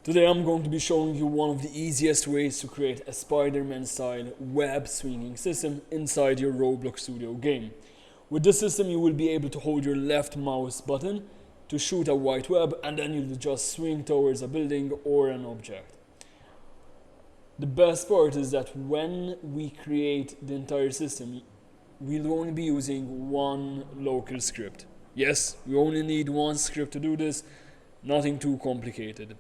Today I'm going to be showing you one of the easiest ways to create a Spider-Man style web swinging system inside your Roblox Studio game. With this system you will be able to hold your left mouse button to shoot a white web, and then you'll just swing towards a building or an object. The best part is that when we create the entire system, we'll only be using one local script. Yes, we only need one script to do this, nothing too complicated.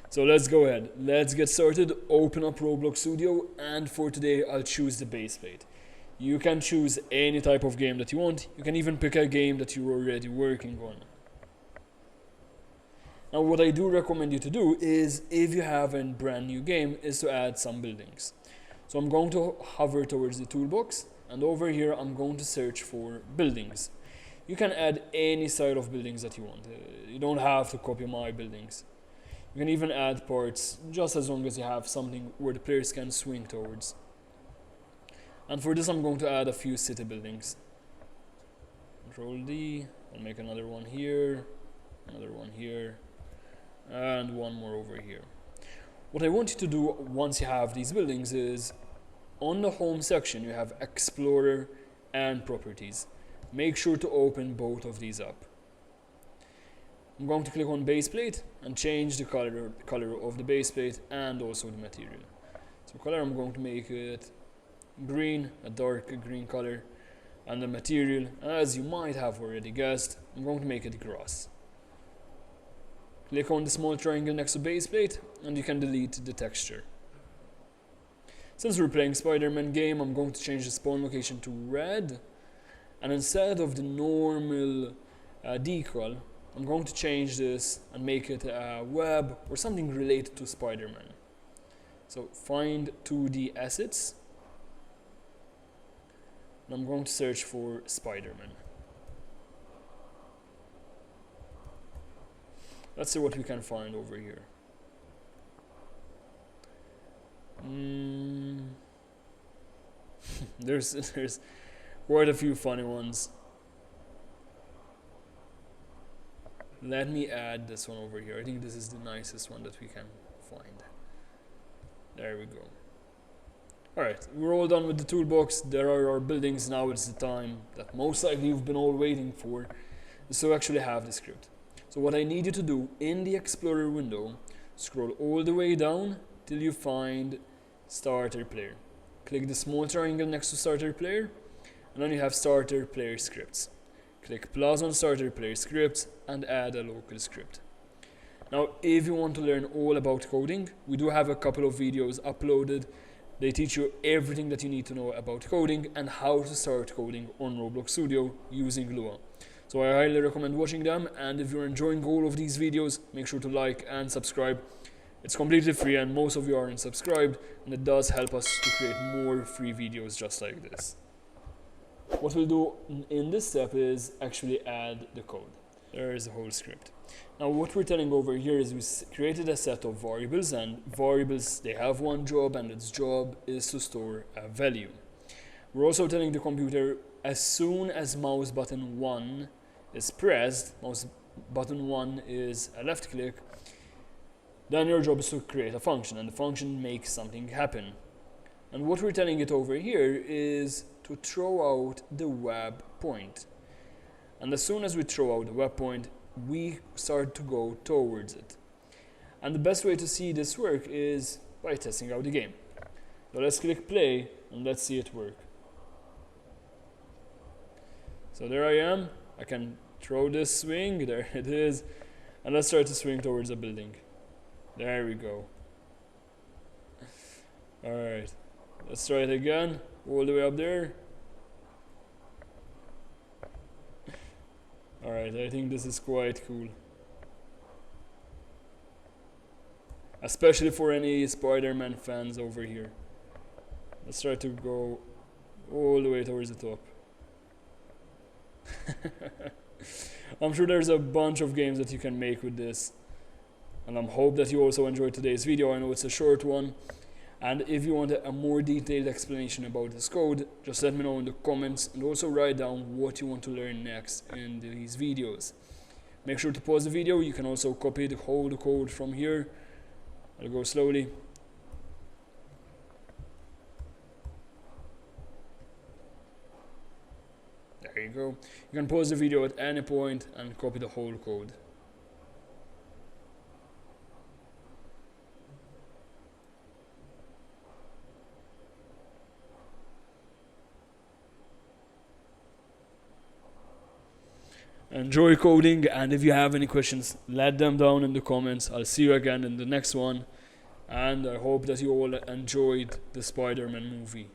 So let's go ahead, let's get started. Open up Roblox Studio, and for today I'll choose the base plate. You can choose any type of game that you want. You can even pick a game that you're already working on. Now what I do recommend you to do is, if you have a brand new game, is to add some buildings. So I'm going to hover towards the toolbox, and over here I'm going to search for buildings. You can add any style of buildings that you want. You don't have to copy my buildings. You can even add parts, just as long as you have something where the players can swing towards. And for this I'm going to add a few city buildings. Control D, I'll make another one here, and one more over here. What I want you to do once you have these buildings is, on the home section you have Explorer and Properties. Make sure to open both of these up. I'm going to click on base plate and change the color of the base plate and also the material. So color, I'm going to make it green, a dark green color, and the material, as you might have already guessed, I'm going to make it grass. Click on the small triangle next to base plate and you can delete the texture. Since we're playing Spider-Man game, I'm going to change the spawn location to red, and instead of the normal decal, I'm going to change this and make it a web or something related to Spider-Man. So find 2D assets, and I'm going to search for Spider-Man. Let's see what we can find over here. There's quite a few funny ones. Let me add this one over here. I think this is the nicest one that we can find. There we go. Alright, we're all done with the toolbox. There are our buildings. Now it's the time that most likely you've been all waiting for, is to actually have the script. So what I need you to do, in the Explorer window, scroll all the way down till you find Starter Player. Click the small triangle next to Starter Player, and then you have Starter Player Scripts. Click plus on Starter Player Scripts and add a local script. Now if you want to learn all about coding, we do have a couple of videos uploaded. They teach you everything that you need to know about coding and how to start coding on Roblox Studio using Lua. So I highly recommend watching them, and if you're enjoying all of these videos, make sure to like and subscribe. It's completely free and most of you aren't subscribed, and it does help us to create more free videos just like this. What we'll do in this step is actually add the code. There is the whole script. Now what we're telling over here is we created a set of variables, and variables, they have one job, and its job is to store a value. We're also telling the computer, as soon as mouse button 1 is pressed, mouse button 1 is a left click, then your job is to create a function, and the function makes something happen. And what we're telling it over here is to throw out the web point. And as soon as we throw out the web point, we start to go towards it. And the best way to see this work is by testing out the game. So let's click play and let's see it work. So there I am. I can throw this swing, there it is. And let's start to swing towards a building. There we go. Alright, let's try it again, all the way up there. Alright, I think this is quite cool. Especially for any Spider-Man fans over here. Let's try to go all the way towards the top. I'm sure there's a bunch of games that you can make with this. And I hope that you also enjoyed today's video. I know it's a short one. And if you want a more detailed explanation about this code, just let me know in the comments, and also write down what you want to learn next in these videos. Make sure to pause the video. You can also copy the whole code from here, I'll go slowly. There you go. You can pause the video at any point and copy the whole code. Enjoy coding, and if you have any questions, let them down in the comments. I'll see you again in the next one, and I hope that you all enjoyed the Spider-Man movie.